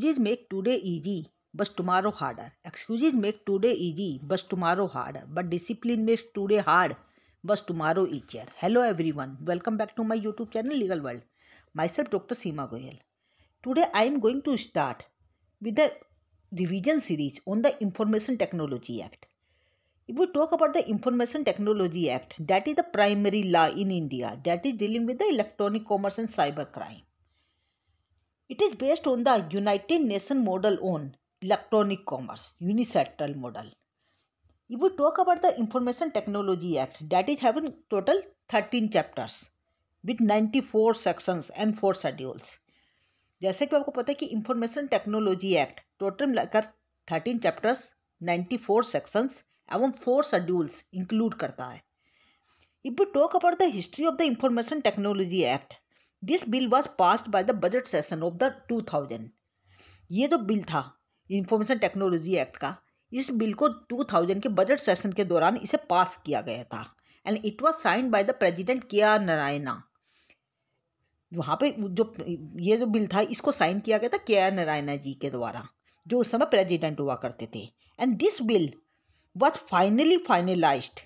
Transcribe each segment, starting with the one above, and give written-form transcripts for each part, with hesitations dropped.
Excuses make today easy, but tomorrow harder. Excuses make today easy, but tomorrow harder. But discipline makes today hard, but tomorrow easier. Hello everyone, welcome back to my YouTube channel Legal World. Myself Dr. Seema Goyal. Today I am going to start with the revision series on the Information Technology Act. If we talk about the Information Technology Act, that is the primary law in India that is dealing with the electronic commerce and cyber crime. It is based on the United Nations model on electronic commerce, UNICETRAL model. If we talk about the Information Technology Act, that is having total 13 chapters with 94 sections and 4 schedules. जैसे कि आपको पता है कि information technology act total मिलाकर 13 chapters, 94 sections एवं 4 schedules include करता है. If we talk about the history of the information technology act, this bill was passed by the budget session of the 2000. ये जो बिल था इंफॉर्मेशन टेक्नोलॉजी एक्ट का, इस bill को 2000 के बजट सेशन के दौरान इसे पास किया गया था and it was signed by the president KR. Narayana. वहाँ पे जो ये जो बिल था इसको साइन किया गया था के.आर. नारायणा जी के द्वारा, जो उस समय प्रेसिडेंट हुआ करते थे. And this bill was finally finalised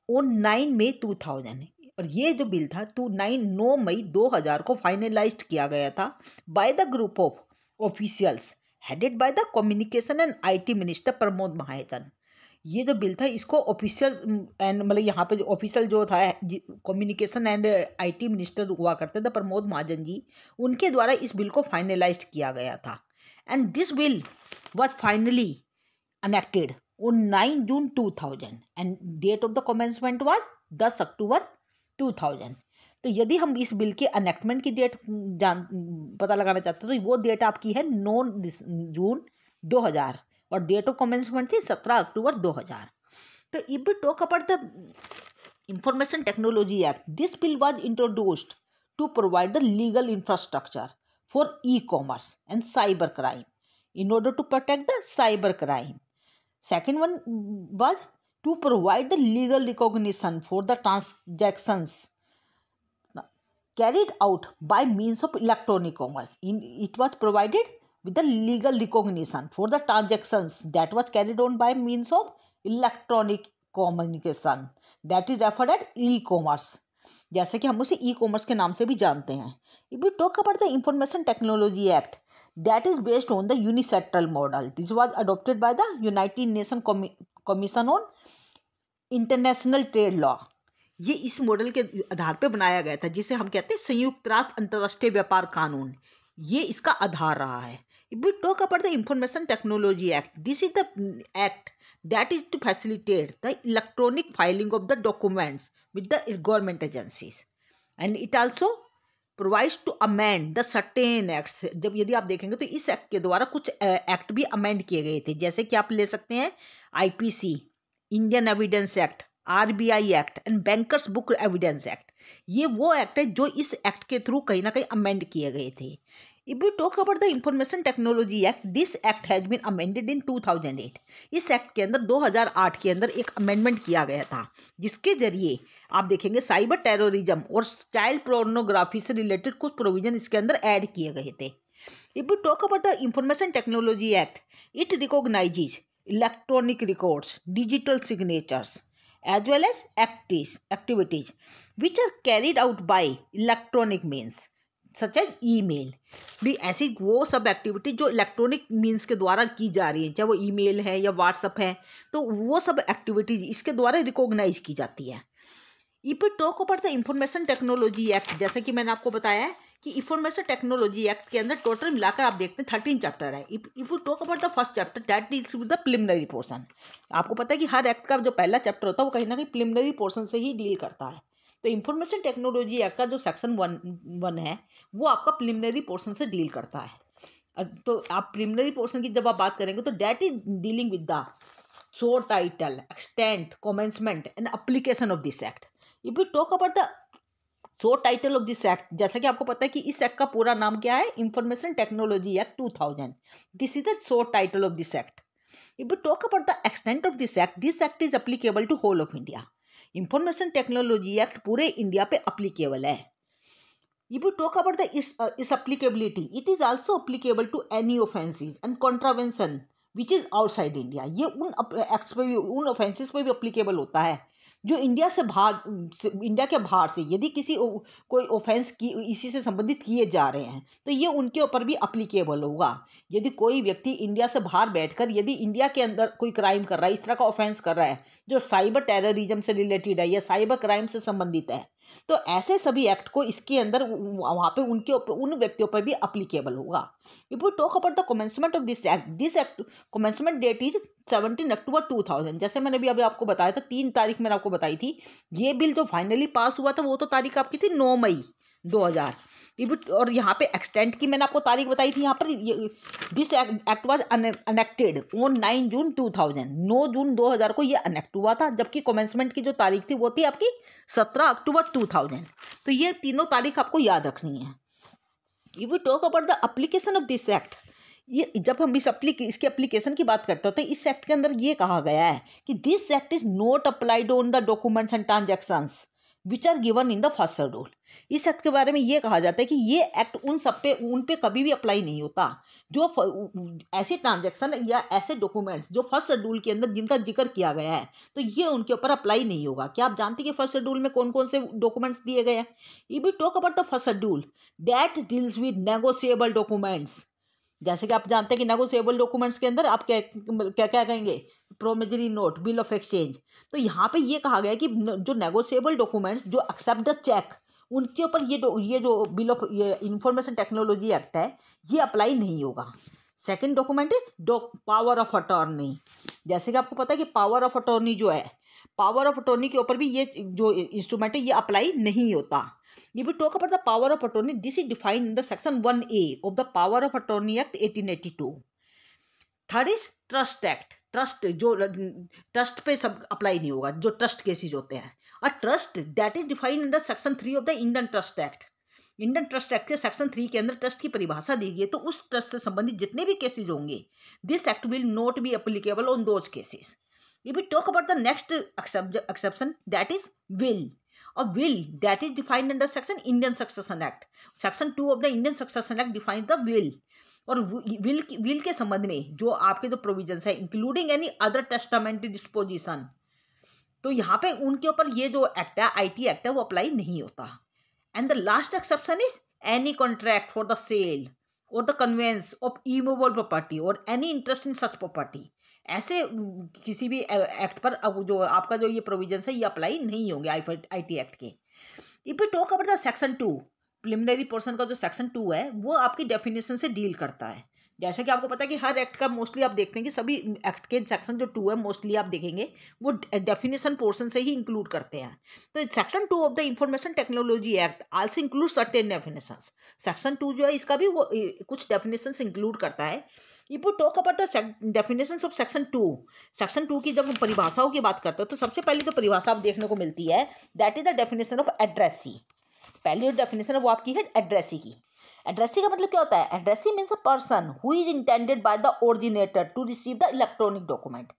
on 9 मई 2000. और ये जो बिल था 9 मई 2000 को फाइनलाइज्ड किया गया था by the group of officials headed by the communication and IT minister Pramod Mahajan. ये जो बिल था इसको ऑफिशियल एंड मतलब यहाँ पे जो ऑफिशियल जो था कम्युनिकेशन एंड IT मिनिस्टर हुआ करते थे प्रमोद महाजन जी, उनके द्वारा इस बिल को फाइनलाइज्ड किया गया था. And this bill was finally enacted on 9 June 2000 and date of the commencement was 10 October 2000. तो यदि हम इस बिल के एनेक्टमेंट की डेट पता लगाना चाहते हैं तो वो डेट आपकी है 9 जून 2000 और डेट ऑफ कमेंसमेंट थी 17 अक्टूबर 2000. तो if we talk about the information technology act, this bill was introduced to provide the legal infrastructure for e-commerce and cyber crime in order to protect the cyber crime. Second one was to provide the legal recognition for the transactions carried out by means of electronic commerce. It was provided with the legal recognition for the transactions that was carried on by means of electronic communication, that is referred as e-commerce. जैसे कि हम उसे e-commerce के नाम से भी जानते हैं. If we talk about the information technology act, that is based on the UNICETRAL model. This was adopted by the United Nations Commission on International Trade Law. ये इस मॉडल के आधार पे बनाया गया था जिसे हम कहते हैं संयुक्त राष्ट्र अंतर्राष्ट्रीय व्यापार कानून. ये इसका आधार रहा है. If we talk about the Information Technology Act, this is the act that is to facilitate the electronic filing of the documents with the government agencies, and it also provides to amend the certain acts. जब यदि आप देखेंगे तो इस act के द्वारा कुछ act भी अमेंड किए गए थे, जैसे कि आप ले सकते हैं IPC, Indian evidence act, RBI act and bankers book evidence act. ये वो एक्ट है जो इस एक्ट के थ्रू कहीं ना कहीं अमेंड किए गए थे. If we talk about the information technology act, this act has been amended in 2008. इस एक्ट के अंदर 2008 के अंदर एक अमेंडमेंट किया गया था जिसके जरिए आप देखेंगे साइबर टेररिज्म और चाइल्ड पोर्नोग्राफी से रिलेटेड कुछ प्रोविजन इसके अंदर ऐड किए गए थे. If we talk about the information technology act, it recognises electronic records, digital signatures as well as activities which are carried out by electronic means such as email. भी ऐसी वो सब एक्टिविटी जो इलेक्ट्रॉनिक मीन्स के द्वारा की जा रही है, चाहे वो ईमेल है या व्हाट्सअप है, तो वो सब एक्टिविटीज इसके द्वारा रिकॉग्नाइज की जाती है. If we talk about the information technology act, जैसे कि मैंने आपको बताया है कि इंफॉर्मेशन टेक्नोलॉजी एक्ट के अंदर टोटल मिलाकर आप देखते हैं 13 चैप्टर है. If you talk about the first chapter that deals with the preliminary portion. आपको पता है कि हर एक्ट का जो पहला चैप्टर होता है वो कहीं ना कहीं प्रिलिमिनरी पोर्शन से ही डील करता है. तो इंफॉर्मेशन टेक्नोलॉजी एक्ट का जो सेक्शन 1 है वो आपका प्रिलिमिनरी पोर्शन से डील करता है. तो आप प्रिलिमिनरी पोर्शन की जब आप बात करेंगे तो that is dealing with the source title, extent, commencement and application of this act. If you talk about the source title of this act, जैसा कि आपको पता है कि इस एक्ट का पूरा नाम क्या है, information technology act 2000. This is the source title of this act. If you talk about the extent of this act is applicable to whole of India. Information technology act पूरे इंडिया पे applicable है. If you talk about its applicability, it is also applicable to any offenses and contravention which is outside India. ये उन acts पे भी, उन offences पे भी अप्लीकेबल होता है जो इंडिया से बाहर, इंडिया के बाहर से यदि कोई ऑफेंस की इसी से संबंधित किए जा रहे हैं तो ये उनके ऊपर भी अप्लीकेबल होगा। यदि कोई व्यक्ति इंडिया से बाहर बैठकर यदि इंडिया के अंदर कोई क्राइम कर रहा है, इस तरह का ऑफेंस कर रहा है जो साइबर टेररिज्म से रिलेटेड है या साइबर क्राइम से संबंधित है, तो ऐसे सभी एक्ट को इसके अंदर वहाँ पे उनके ऊपर, उन व्यक्तियों पर भी अप्लीकेबल होगा। If we talk about the commencement of this act commencement date is 17 October 2000। जैसे मैंने अभी आपको बताया था, 3 तारीख मैंने आपको बताई थी। ये बिल जो फाइनली पास हुआ था वो तो तारीख आपकी थी 9 मई 2000। और यहाँ पे एक्सटेंट की मैंने आपको तारीख बताई थी। यहाँ पर this act was अनेक्टेड on 9 June 2000। 9 June 2000 को ये अनेक्ट हुआ था, जबकि कमेंसमेंट की जो तारीख थी वो थी आपकी 17 अक्टूबर 2000। तो ये तीनों तारीख आपको याद रखनी है। If we talk about the application of this act, ये जब हम इसके एप्लीकेशन की बात करते हैं तो इस एक्ट के अंदर ये कहा गया है कि this act is not applied on the documents and transactions which are given in the first schedule. इस एक्ट के बारे में ये कहा जाता है कि ये एक्ट उन पे कभी भी अप्लाई नहीं होता जो ऐसे ट्रांजैक्शन या ऐसे डॉक्यूमेंट्स जो फर्स्ट शेड्यूल के अंदर जिनका जिक्र किया गया है, तो ये उनके ऊपर अप्लाई नहीं होगा। क्या आप जानते हैं कि फर्स्ट शेड्यूल में कौन कौन से डॉक्यूमेंट्स दिए गए हैं? If we talk about the first schedule that deals with negotiable documents, जैसे कि आप जानते हैं कि नेगोशिएबल डॉक्यूमेंट्स के अंदर आप क्या क्या कहेंगे, promissory note, bill of exchange. तो यहाँ पे ये कहा गया है कि जो नेगोशिएबल डॉक्यूमेंट्स जो एक्सेप्ट द चेक, उनके ऊपर ये जो बिल ऑफ ये इंफॉर्मेशन टेक्नोलॉजी एक्ट है ये अप्लाई नहीं होगा। Second document is power of attorney. जैसे कि आपको पता है कि पावर ऑफ अटॉर्नी जो है, पावर ऑफ अटॉर्नी के ऊपर भी ये जो इंस्ट्रूमेंट है ये अप्लाई नहीं होता। If we talk about the power of attorney, this is defined under section 1A of the Power of Attorney Act 1882. Third is trust act. Trust जो ट्रस्ट पे सब अप्लाई नहीं होगा, जो ट्रस्ट केसेज होते हैं। और trust that is defined under section 3 of the Indian trust act. Indian trust act के सेक्शन 3 के अंदर ट्रस्ट की परिभाषा दी गई है। तो उस ट्रस्ट से संबंधित जितने भी केसेज होंगे, this act will not be applicable on those cases. If we talk about the next exception that is will. A will that is defined under section Indian Succession Act. Section 2 of the Indian Succession Act defines the will. और will के संबंध में जो आपके जो provisions है including any other testamentary disposition, तो यहाँ पे उनके ऊपर ये जो एक्ट है, IT एक्ट है, वो अप्लाई नहीं होता। And the last exception is any contract for the sale और the conveyance of immovable property और any interest in such property. ऐसे किसी भी एक्ट पर अब जो आपका जो ये प्रोविजंस है ये अप्लाई नहीं होंगे IT एक्ट के। If you talk about the section 2, preliminary portion का जो सेक्शन 2 है वो आपकी डेफिनेशन से डील करता है। जैसा कि आपको पता है कि हर एक्ट का मोस्टली आप देखते हैं कि सभी एक्ट के सेक्शन जो 2 है मोस्टली आप देखेंगे वो डेफिनेशन पोर्शन से ही इंक्लूड करते हैं। तो section 2 of the information technology act also include certain definitions. Section 2 जो है इसका भी वो कुछ डेफिनेशंस इंक्लूड करता है। If you talk about the definitions of section 2, section 2 की जब हम परिभाषाओं की बात करते हैं तो सबसे पहली जो परिभाषा आप देखने को मिलती है that is the definition of addressee. पहली जो डेफिनेशन है वो आपकी है एड्रेसी की। एड्रेसी का मतलब क्या होता है? Addressee means a person who is intended by the originator to receive the electronic document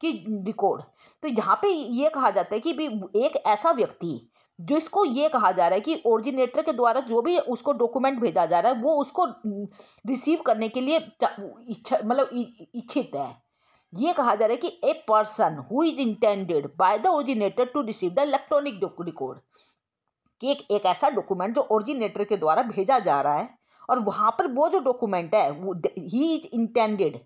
की रिकॉर्ड। तो यहाँ पे ये कहा जाता है कि भी एक ऐसा व्यक्ति जिसको ये कहा जा रहा है कि ओरिजिनेटर के द्वारा जो भी उसको डॉक्यूमेंट भेजा जा रहा है वो उसको रिसीव करने के लिए इच्छित है। ये कहा जा रहा है कि a person who is intended by the originator to receive the electronic record, कि एक ऐसा डॉक्यूमेंट जो ओरिजिनेटर के द्वारा भेजा जा रहा है और वहाँ पर वो जो डॉक्यूमेंट है वो he is intended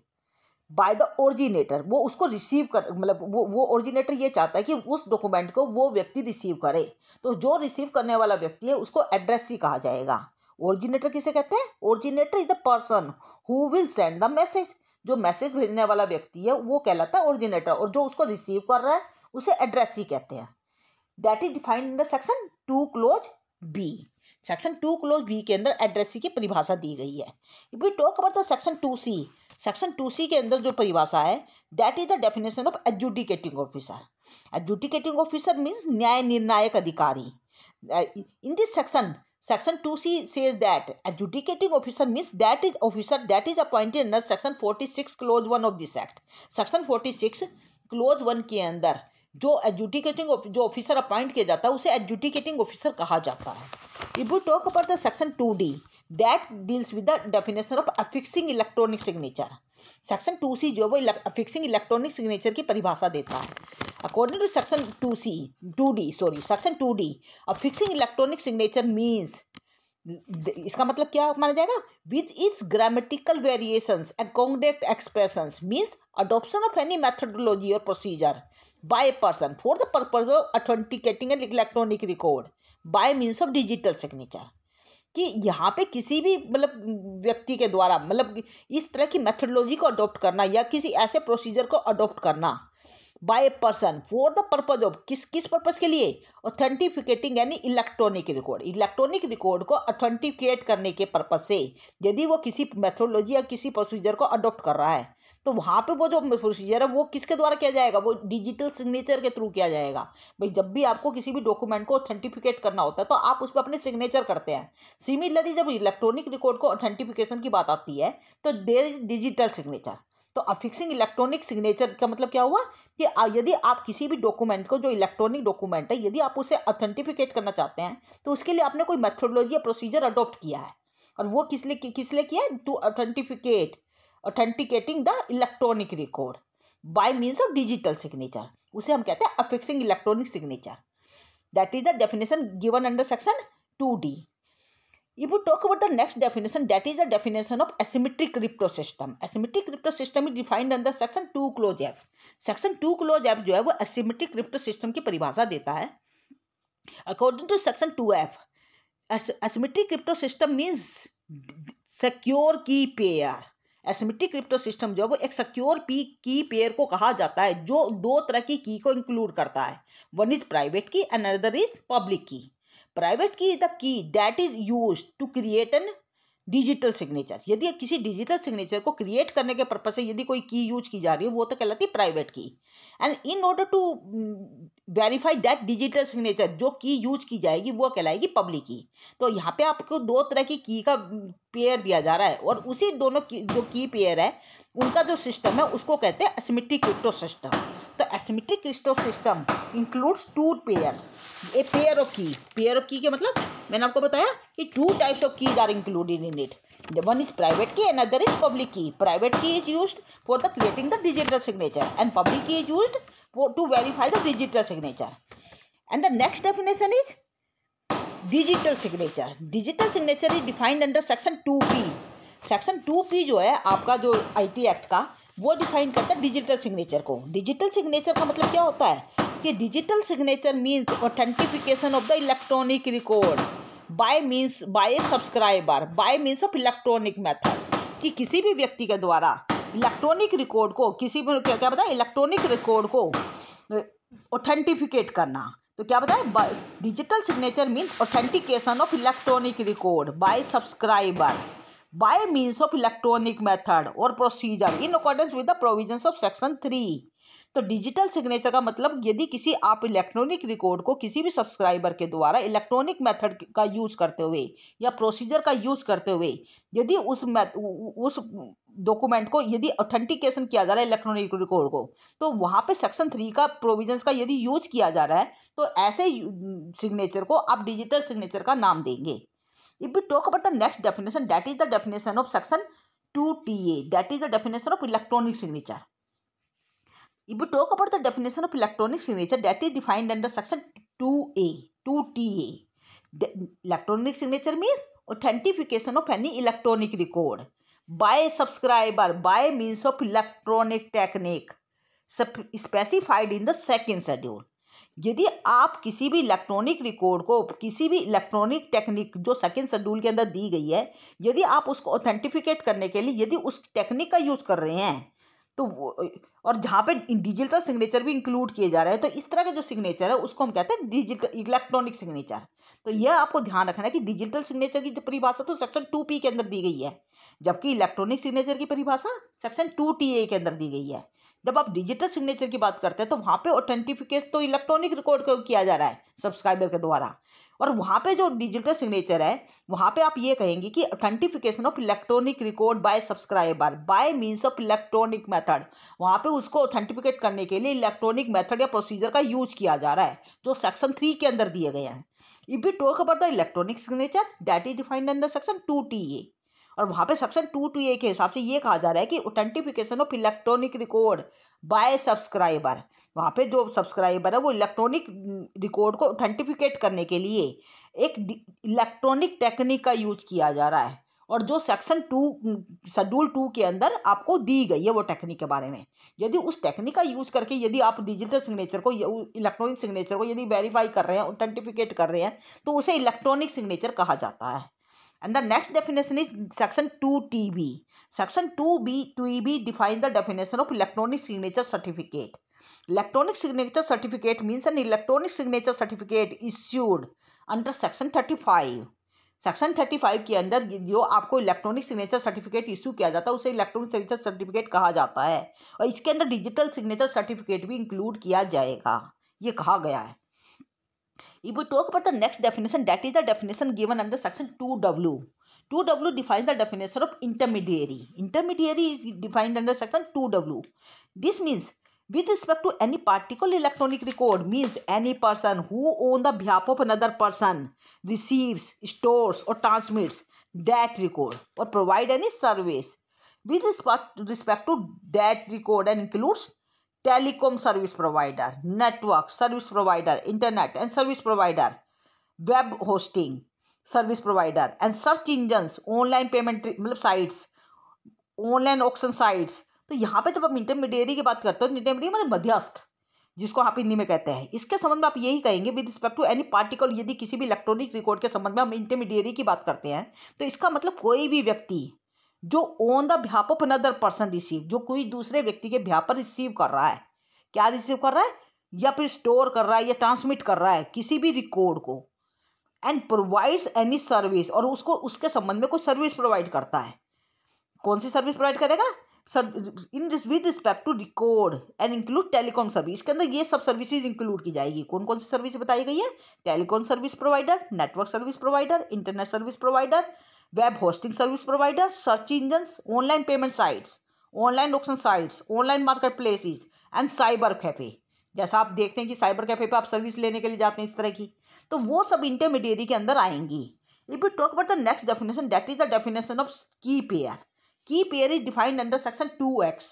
by the originator, वो उसको रिसीव कर वो ओरिजिनेटर ये चाहता है कि उस डॉक्यूमेंट को वो व्यक्ति रिसीव करे। तो जो रिसीव करने वाला व्यक्ति है उसको एड्रेसी कहा जाएगा। ओरिजिनेटर किसे कहते हैं? Originator is the person who will send the message. जो मैसेज भेजने वाला व्यक्ति है वो कहलाता है ओरिजिनेटर, और जो उसको रिसीव कर रहा है उसे एड्रेसी कहते हैं। That is defined in the section 2 clause B. Section 2 clause B के अंदर एड्रेसी की परिभाषा दी गई है। If we talk about the section 2C, section 2C के अंदर जो परिभाषा है that is the definition of adjudicating officer. Adjudicating officer means न्याय निर्णायक अधिकारी। In this section 2C says that adjudicating officer means that is officer that is appointed under section 46 clause 1 of this act। Section 46 close 1 के अंदर जो adjudicating जो officer appoint किया जाता है उसे एडजुडिकेटिंग ऑफिसर कहा जाता है। If we talk about the section 2D that deals with the definition of affixing electronic signature. Section 2C जो है वो अफिक्सिंग इलेक्ट्रॉनिक सिग्नेचर की परिभाषा देता है। According to section 2D affixing electronic signature means, इसका मतलब क्या माना जाएगा, with its grammatical variations and cognate expressions means adoption of any methodology or procedure by a person for the purpose of authenticating an electronic record by means of digital signature। कि यहाँ पे किसी भी मतलब व्यक्ति के द्वारा मतलब इस तरह की मेथडोलॉजी को अडॉप्ट करना या किसी ऐसे प्रोसीजर को अडॉप्ट करना by a person for the purpose of किस पर्पज के लिए, ऑथेंटिफिकेटिंग यानी इलेक्ट्रॉनिक रिकॉर्ड को ऑथेंटिकेट करने के पर्पज से यदि वो किसी मेथडोलॉजी या किसी प्रोसीजर को अडॉप्ट कर रहा है तो वहाँ पे वो जो प्रोसीजर है वो किसके द्वारा किया जाएगा, वो डिजिटल सिग्नेचर के थ्रू किया जाएगा। भाई जब भी आपको किसी भी डॉक्यूमेंट को ऑथेंटिफिकेट करना होता है तो आप उस पर अपने सिग्नेचर करते हैं। सिमिलरली जब इलेक्ट्रॉनिक रिकॉर्ड को ऑथेंटिफिकेशन की बात आती है तो देयर इज डिजिटल सिग्नेचर। तो अफिक्सिंग इलेक्ट्रॉनिक सिग्नेचर का मतलब क्या हुआ कि यदि आप किसी भी डॉक्यूमेंट को, जो इलेक्ट्रॉनिक डॉक्यूमेंट है, यदि आप उसे ऑथेंटिफिकेट करना चाहते हैं तो उसके लिए आपने कोई मेथडोलॉजी या प्रोसीजर अडॉप्ट किया है। और वो किस लिए किया है, to authenticating the electronic record by means of digital signature, उसे हम कहते हैं affixing electronic signature. That is the definition given under section 2D। If we talk about the next definition, that is the definition of asymmetric crypto system. Asymmetric crypto system is defined under section 2 clause F. Section 2 clause F जो है वो asymmetric crypto system की परिभाषा देता है। According to section 2F, asymmetric crypto system means secure key pair. Asymmetric crypto system जो है वो एक सिक्योर की पेयर को कहा जाता है जो दो तरह की को इंक्लूड करता है। One is private key and another is public key. Private key is the key that is used to create an digital signature. यदि किसी डिजिटल सिग्नेचर को क्रिएट करने के पर्पज से यदि कोई की यूज की जा रही है वो तो कहलाती है private key. And in order to verify that digital signature, जो की यूज की जाएगी वो कहलाएगी पब्लिक की। तो यहाँ पे आपको दो तरह की का पेयर दिया जा रहा है और उसी दोनों की जो की पेयर है उनका जो सिस्टम है उसको कहते हैं एसिमेट्रिक क्रिप्टो सिस्टम। तो asymmetric crypto system includes two pairs, a pair of key के मतलब मैंने आपको बताया कि two types of keys are included in it. One is private key and other is public key. Private key is used for the creating the digital signature and public key is used to verify the digital signature. And the next definition is digital signature. Digital signature is defined under section 2P। Section 2P जो है आपका जो IT act का वो define करता है digital signature को। Digital signature का मतलब क्या होता है कि digital signature means authentication of the electronic record by a subscriber by means of electronic method. कि किसी भी व्यक्ति के द्वारा इलेक्ट्रॉनिक रिकॉर्ड को क्या बताए, इलेक्ट्रॉनिक रिकॉर्ड को ऑथेंटिफिकेट करना। तो क्या बताए, digital signature means authentication of electronic record by subscriber by means of electronic method or procedure in accordance with the provisions of section 3। तो डिजिटल सिग्नेचर का मतलब यदि किसी आप इलेक्ट्रॉनिक रिकॉर्ड को किसी भी सब्सक्राइबर के द्वारा इलेक्ट्रॉनिक मेथड का यूज करते हुए या प्रोसीजर का यूज करते हुए यदि उस डॉक्यूमेंट को यदि ऑथेंटिकेशन किया जा रहा है इलेक्ट्रॉनिक रिकॉर्ड को, तो वहाँ पे सेक्शन 3 का प्रोविजंस का यदि यूज किया जा रहा है तो ऐसे सिग्नेचर को आप डिजिटल सिग्नेचर का नाम देंगे। If we talk about the next definition, that is the definition of section 2TA, that is the definition of electronic signature. If we talk about the definition of electronic signature, that is defined under section 2TA. Electronic signature means authentication of any electronic record by a subscriber by means of electronic technique specified in the second schedule। यदि आप किसी भी electronic record को किसी भी electronic technique जो second schedule के अंदर दी गई है यदि आप उसको ऑथेंटिफिकेट करने के लिए यदि उस टेक्निक का यूज़ कर रहे हैं तो और जहाँ पे डिजिटल सिग्नेचर भी इंक्लूड किए जा रहे हैं तो इस तरह के जो सिग्नेचर है उसको हम कहते हैं डिजिटल इलेक्ट्रॉनिक सिग्नेचर। तो यह आपको ध्यान रखना है कि डिजिटल सिग्नेचर की परिभाषा तो सेक्शन 2P के अंदर दी गई है जबकि इलेक्ट्रॉनिक सिग्नेचर की परिभाषा सेक्शन 2TA के अंदर दी गई है। जब आप डिजिटल सिग्नेचर की बात करते हैं तो वहाँ पे ऑथेंटिफिकेशन तो इलेक्ट्रॉनिक रिकॉर्ड को किया जा रहा है सब्सक्राइबर के द्वारा और वहाँ पे जो डिजिटल सिग्नेचर है वहाँ पे आप ये कहेंगे कि authentication of electronic record by subscriber by means of electronic method. वहाँ पे उसको ऑथेंटिफिकेट करने के लिए इलेक्ट्रॉनिक मेथड या प्रोसीजर का यूज किया जा रहा है जो सेक्शन 3 के अंदर दिए गए हैं। If we talk about the electronic signature that is defined under section 2TA, और वहाँ पे सेक्शन 2TA के हिसाब से ये कहा जा रहा है कि authentication of electronic record by subscriber, वहाँ पे जो सब्सक्राइबर है वो इलेक्ट्रॉनिक रिकॉर्ड को ऑथेंटिफिकेट करने के लिए एक इलेक्ट्रॉनिक टेक्निक का यूज किया जा रहा है, और जो सेक्शन 2 शेड्यूल 2 के अंदर आपको दी गई है वो टेक्निक के बारे में। यदि उस टेक्निक का यूज करके यदि आप डिजिटल सिग्नेचर को इलेक्ट्रॉनिक सिग्नेचर को यदि वेरीफाई कर रहे हैं, ऑथेंटिफिकेट कर रहे हैं, तो उसे इलेक्ट्रॉनिक सिग्नेचर कहा जाता है। And the next definition is section 2TB. Section 2TB defines the definition of electronic signature certificate. Electronic signature certificate means an electronic signature certificate issued under section 35. Section 35 के अंदर जो आपको इलेक्ट्रॉनिक सिग्नेचर सर्टिफिकेट इशू किया जाता है उसे electronic signature certificate कहा जाता है, और इसके अंदर डिजिटल सिग्नेचर सर्टिफिकेट भी इंक्लूड किया जाएगा, ये कहा गया है। If we talk about the next definition, that is the definition given under section 2W. 2W defines the definition of intermediary. Intermediary is defined under section 2W. This means with respect to any particular electronic record, means any person who on the behalf of another person receives, stores or transmits that record or provide any service with respect to that record and includes telecom service provider, network service provider, internet and service provider, web hosting service provider and search engines, online payment मतलब sites, online auction sites. तो यहाँ पे जब आप intermediary की बात करते हो तो इंटरमीडिएरी मतलब मध्यस्थ, जिसको आप हिंदी में कहते हैं, इसके संबंध में आप यही कहेंगे with respect to any particle. यदि किसी भी इलेक्ट्रॉनिक रिकॉर्ड के संबंध में हम इंटरमीडिएरी की बात करते हैं तो इसका मतलब कोई भी व्यक्ति जो on the behalf of another person receive, जो कोई दूसरे व्यक्ति के बिहाफ पर रिसीव कर रहा है, क्या रिसीव कर रहा है, या फिर स्टोर कर रहा है या ट्रांसमिट कर रहा है किसी भी रिकॉर्ड को, एंड प्रोवाइड्स एनी सर्विस, और उसको उसके संबंध में कोई सर्विस प्रोवाइड करता है। कौन सी सर्विस प्रोवाइड करेगा? In this with respect to record and include telecom service. इसके अंदर ये सब सर्विसेज इंक्लूड की जाएगी। कौन कौन सी सर्विस बताई गई है? Telecom service provider, network service provider, internet service provider, web hosting service provider, search engines, online payment sites, online auction sites, online market places and cyber cafe. जैसा आप देखते हैं कि साइबर कैफे पे आप सर्विस लेने के लिए जाते हैं इस तरह की, तो वो सब इंटरमीडिएरी के अंदर आएंगी। If we talk about the next definition, that is the definition of key pair. Key pair is defined under section 2X.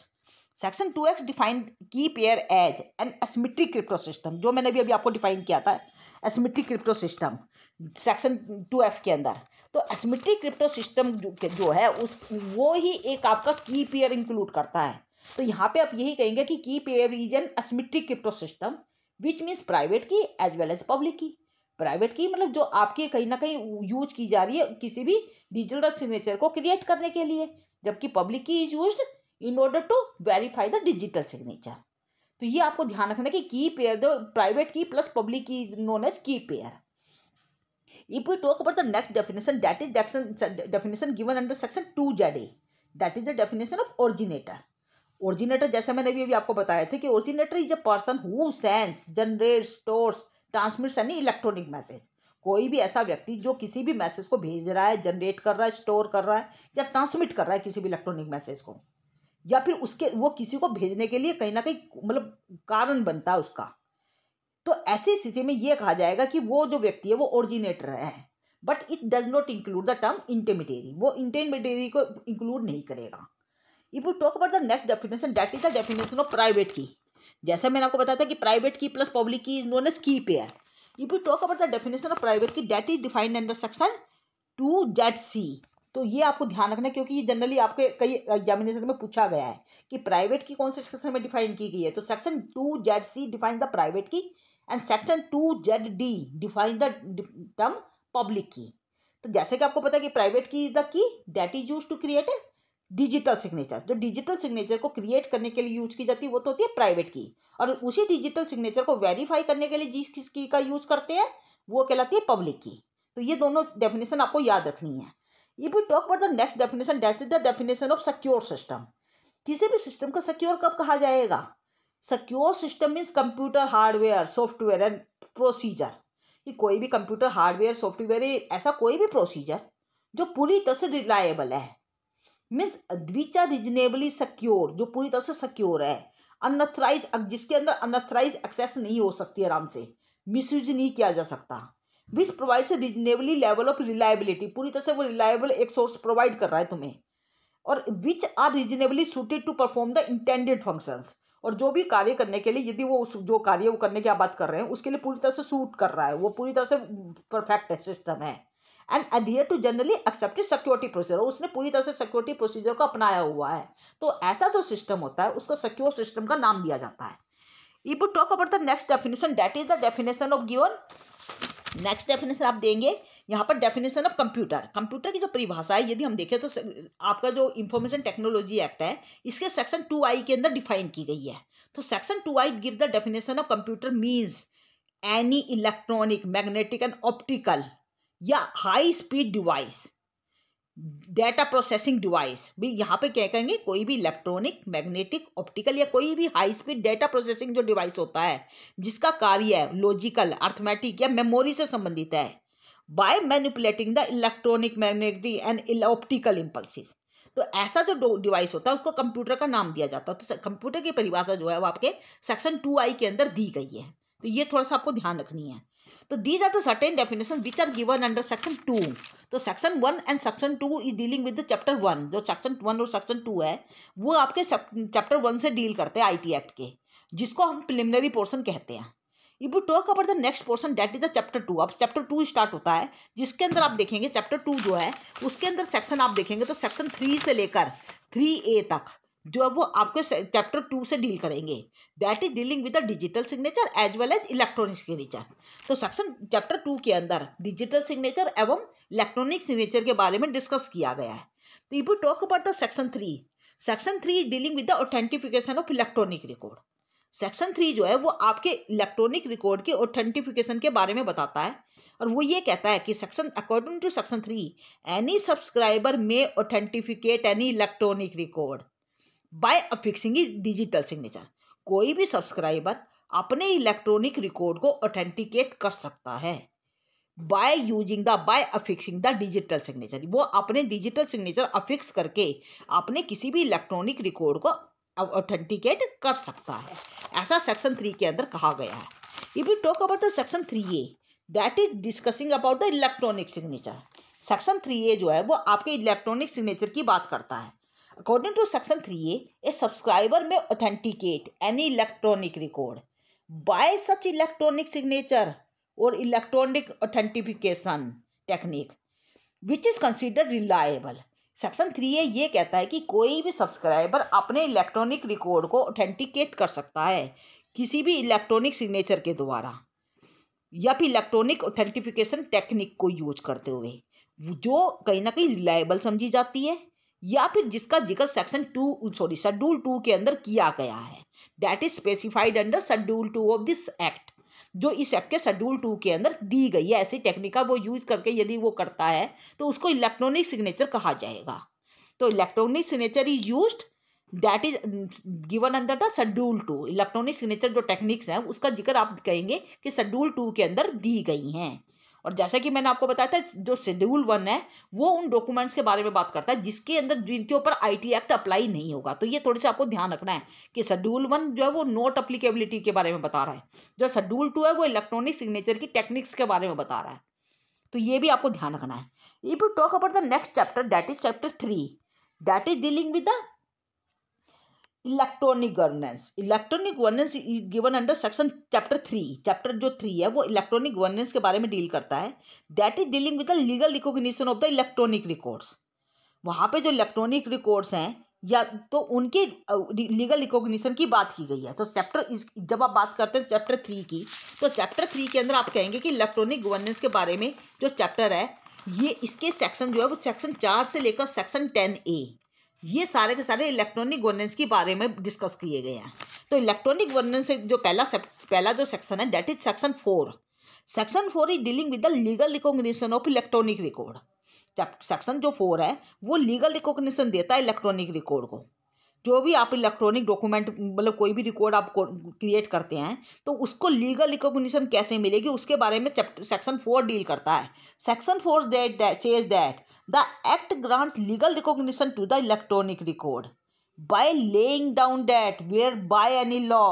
Section 2X defined key pair as an asymmetric crypto system, जो मैंने भी अभी आपको define किया था, asymmetric crypto system section 2F के अंदर। तो एसिमेट्रिक क्रिप्टो सिस्टम जो है उस वो ही एक आपका की पेयर इंक्लूड करता है। तो यहाँ पे आप यही कहेंगे कि key pair is an asymmetric crypto system which means private की as well as public key. Private की मतलब जो आपके कहीं ना कहीं यूज की जा रही है किसी भी डिजिटल सिग्नेचर को क्रिएट करने के लिए, जबकि public key is used in order to verify the digital signature. तो ये आपको ध्यान रखना कि key pair the private key plus public key is known as key pair. If we talk about the next definition, that is definition given under section 2ZA, that is the definition of originator. Originator जैसे मैंने भी आपको बताया था कि originator is a person who sends, generates, stores, transmits any electronic message. कोई भी ऐसा व्यक्ति जो किसी भी मैसेज को भेज रहा है, जनरेट कर रहा है, स्टोर कर रहा है या ट्रांसमिट कर रहा है किसी भी इलेक्ट्रॉनिक मैसेज को, या फिर उसके वो किसी को भेजने के लिए कहीं ना कहीं मतलब कारण बनता है उसका, तो ऐसी स्थिति में ये कहा जाएगा कि वो जो व्यक्ति है वो ओरिजिनेटर है। But it does not include the term intermediary, वो इंटरमीडिएरी को इंक्लूड नहीं करेगा। If you talk about the next definition, that is the definition of private key. जैसे मैंने आपको बताया था कि private key plus public key is known as key pair. If you talk about the definition of private key, that is defined under section 2ZC। तो ये आपको ध्यान रखना है क्योंकि ये जनरली आपके कई एग्जामिनेशन में पूछा गया है कि प्राइवेट की कौन से सेक्शन में डिफाइन की गई है। तो section 2ZC define the private key and section 2ZD define the term public key. तो जैसे कि आपको पता है कि private key is the key that is use to create a digital signature. जो डिजिटल सिग्नेचर को क्रिएट करने के लिए यूज की जाती है वो तो होती है प्राइवेट की, और उसी डिजिटल सिग्नेचर को वेरीफाई करने के लिए जिस की का यूज करते हैं वो कहलाती है पब्लिक की। तो ये दोनों डेफिनेशन आपको याद रखनी है। If we talk about the next definition, that is the definition of secure system. किसी भी सिस्टम को सिक्योर कब कहा जाएगा? Secure system means computer hardware, software and procedure. कि कोई भी कंप्यूटर हार्डवेयर सॉफ्टवेयर ऐसा कोई भी प्रोसीजर जो पूरी तरह से रिलायबल है, means which are reasonably secure, जो पूरी तरह से सिक्योर है, अनऑथराइज, जिसके अंदर अनऑथराइज एक्सेस नहीं हो सकती, आराम से मिसयूज नहीं किया जा सकता, which provides a reasonably level of reliability, पूरी तरह से वो रिलायबल एक सोर्स प्रोवाइड कर रहा है तुम्हें, और which are reasonably suited to perform the intended functions, और जो भी कार्य करने के लिए, यदि वो उस जो कार्य वो करने की आप बात कर रहे हैं उसके लिए पूरी तरह से सूट कर रहा है, वो पूरी तरह से परफेक्ट है, सिस्टम है, and adhere to generally accepted security procedure, उसने पूरी तरह से सिक्योरिटी प्रोसीजर को अपनाया हुआ है, तो ऐसा जो सिस्टम होता है उसको सिक्योर सिस्टम का नाम दिया जाता है। If we talk about the next definition, that is the definition of given, next definition आप देंगे यहाँ पर डेफिनेशन ऑफ कंप्यूटर। कंप्यूटर की जो परिभाषा है यदि हम देखें तो आपका जो इंफॉर्मेशन टेक्नोलॉजी एक्ट है इसके सेक्शन 2I के अंदर डिफाइन की गई है। तो section 2I give the definition of computer means any electronic, magnetic and optical या high speed device, data processing device भी यहाँ पे क्या कहेंगे, कोई भी इलेक्ट्रॉनिक, मैग्नेटिक, ऑप्टिकल या कोई भी हाई स्पीड डेटा प्रोसेसिंग जो डिवाइस होता है जिसका कार्य है लॉजिकल, अर्थमेटिक या मेमोरी से संबंधित है, by manipulating the electronic, magnetic and optical impulses. तो ऐसा जो डिवाइस होता है उसको कंप्यूटर का नाम दिया जाता है। तो कंप्यूटर की परिभाषा जो है वो आपके सेक्शन 2I के अंदर दी गई है, तो ये थोड़ा सा आपको ध्यान रखनी है। तो these are the certain definition which are given under section 2। तो section 1 and section 2 is dealing with the chapter 1। जो सेक्शन 1 और सेक्शन 2 है वो आपके चैप्टर 1 से डील करते हैं IT एक्ट के, जिसको हम प्रिलिमिनरी पोर्शन कहते हैं। If you talk about the next portion that is the chapter 2। अब चैप्टर 2 स्टार्ट होता है जिसके अंदर आप देखेंगे चैप्टर 2 जो है उसके अंदर सेक्शन आप देखेंगे तो सेक्शन 3 से लेकर 3A तक जो है वो आपके चैप्टर 2 से डील करेंगे, that is dealing with the digital signature as well as electronic signature. तो सेक्शन चैप्टर 2 के अंदर डिजिटल सिग्नेचर एवं इलेक्ट्रॉनिक सिग्नेचर के बारे में डिस्कस किया गया है। तो if you talk about the section 3 is dealing with the authentication of electronic record. Section 3 जो है वो आपके इलेक्ट्रॉनिक रिकॉर्ड के ऑथेंटिफिकेशन के बारे में बताता है, और वो ये कहता है कि section according to section 3 any subscriber may authenticate any electronic record by affixing digital signature. कोई भी सब्सक्राइबर अपने इलेक्ट्रॉनिक रिकॉर्ड को ऑथेंटिकेट कर सकता है बाय अफिक्सिंग द डिजिटल सिग्नेचर। वो अपने डिजिटल सिग्नेचर अफिक्स करके अपने किसी भी इलेक्ट्रॉनिक रिकॉर्ड को ऑथेंटिकेट कर सकता है, ऐसा सेक्शन 3 के अंदर कहा गया है। If you talk about the section 3A that is discussing about the electronic signature. Section 3A जो है वो आपके इलेक्ट्रॉनिक सिग्नेचर की बात करता है। According to section 3A, a subscriber may authenticate any electronic record by such electronic signature or electronic authentication technique which is considered reliable। Section 3A ये कहता है कि कोई भी सब्सक्राइबर अपने इलेक्ट्रॉनिक रिकॉर्ड को ऑथेंटिकेट कर सकता है किसी भी इलेक्ट्रॉनिक सिग्नेचर के द्वारा या फिर इलेक्ट्रॉनिक ऑथेंटिफिकेशन टेक्निक को यूज करते हुए, जो कहीं ना कहीं रिलायबल समझी जाती है या फिर जिसका जिक्र सेक्शन शेड्यूल 2 के अंदर किया गया है, that is specified under schedule 2 of this act. जो इस एक्ट के शेड्यूल 2 के अंदर दी गई है, ऐसी टेक्निक का वो यूज करके यदि वो करता है तो उसको इलेक्ट्रॉनिक सिग्नेचर कहा जाएगा। तो electronic signature is used that is given under the schedule 2। Electronic signature जो टेक्निक्स हैं उसका जिक्र आप कहेंगे कि शेड्यूल 2 के अंदर दी गई हैं। और जैसा कि मैंने आपको बताया था जो शेड्यूल 1 है वो उन डॉक्यूमेंट्स के बारे में बात करता है जिसके अंदर जिनके ऊपर IT एक्ट अप्लाई नहीं होगा। तो ये थोड़ी सी आपको ध्यान रखना है कि शेड्यूल 1 जो है वो नॉट अप्लीकेबिलिटी के बारे में बता रहा है, जो शेड्यूल 2 है वो इलेक्ट्रॉनिक सिग्नेचर की टेक्निक्स के बारे में बता रहा है। तो ये भी आपको ध्यान रखना है। If you talk about the next chapter that is chapter 3 that is dealing with the electronic governance. Electronic governance is given under section chapter 3। Chapter जो 3 है वो इलेक्ट्रॉनिक गवर्नेंस के बारे में डील करता है, that is dealing with the legal recognition of the electronic records. वहाँ पे जो इलेक्ट्रॉनिक रिकॉर्ड्स हैं या तो उनके लीगल रिकॉग्निशन की बात की गई है। तो जब आप बात करते हैं चैप्टर 3 की, तो चैप्टर 3 के अंदर आप कहेंगे कि इलेक्ट्रॉनिक गवर्नेंस के बारे में जो चैप्टर है ये इसके सेक्शन जो है वो सेक्शन 4 से लेकर सेक्शन 10A ये सारे के सारे इलेक्ट्रॉनिक गवर्नेंस के बारे में डिस्कस किए गए हैं। तो इलेक्ट्रॉनिक गवर्नेंस से जो पहला जो सेक्शन है that is section 4। Section 4 is dealing with the legal recognition of electronic record. Section जो 4 है वो लीगल रिकॉग्निशन देता है इलेक्ट्रॉनिक रिकॉर्ड को। जो भी आप इलेक्ट्रॉनिक डॉक्यूमेंट मतलब कोई भी रिकॉर्ड आप क्रिएट करते हैं तो उसको लीगल रिकॉग्निशन कैसे मिलेगी उसके बारे में चैप्टर सेक्शन 4 डील करता है। Section 4 says that the act grants legal recognition to the electronic record by laying down that where by any law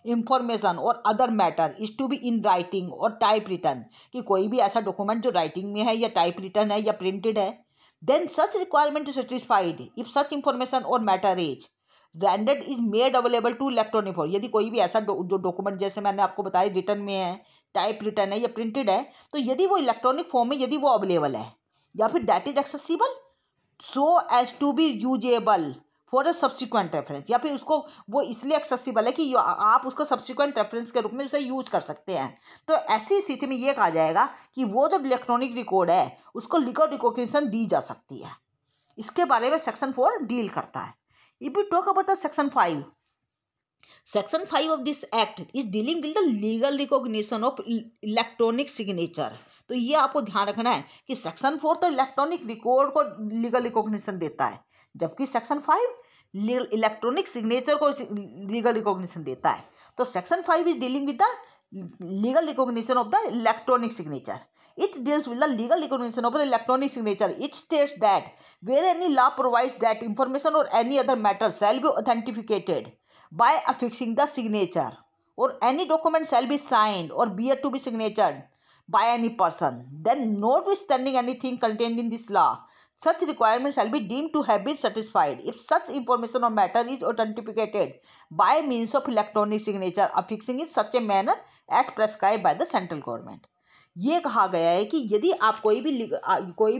information और other matter is to be in writing और typewritten, कि कोई भी ऐसा document जो writing में है या टाइप रिटर्न है या प्रिंटेड है, then such requirement is satisfied if such information और matter is rendered is made available to electronic form. यदि कोई भी ऐसा जो डॉक्यूमेंट जैसे मैंने आपको बताया रिटर्न में है, टाइप रिटर्न है या प्रिंटेड है, तो यदि वो इलेक्ट्रॉनिक फॉर्म में यदि वो अवेलेबल है या फिर that is accessible so as to be usable for a subsequent reference, या फिर उसको वो इसलिए एक्सेसिबल है कि आप उसको सब्सिक्वेंट रेफरेंस के रूप में उसे यूज कर सकते हैं। तो ऐसी स्थिति में ये कहा जाएगा कि वो जो इलेक्ट्रॉनिक रिकॉर्ड है उसको लीगल रिकॉग्निशन दी जा सकती है। इसके बारे में सेक्शन 4 डील करता है। If we talk about the section 5, Section 5 of this act is dealing with the legal recognition of electronic signature। तो ये आपको ध्यान रखना है कि सेक्शन 4 तो इलेक्ट्रॉनिक रिकॉर्ड को लीगल रिकॉग्निशन देता है, जबकि सेक्शन 5 इलेक्ट्रॉनिक सिग्नेचर को लीगल रिकॉग्निशन देता है। तो section 5 is dealing with the legal recognition of the electronic signature. It deals with the legal recognition of the electronic signature. It states that where any law provides that information or any other matter shall be authenticated by affixing the signature, or any document shall be signed or bear to be signatured by any person, then notwithstanding anything contained in this law, such requirements shall be deemed to have been satisfied if such information or matter is authenticated by means of electronic signature affixing in such a manner as prescribed by the central government। ये कहा गया है कि यदि आप कोई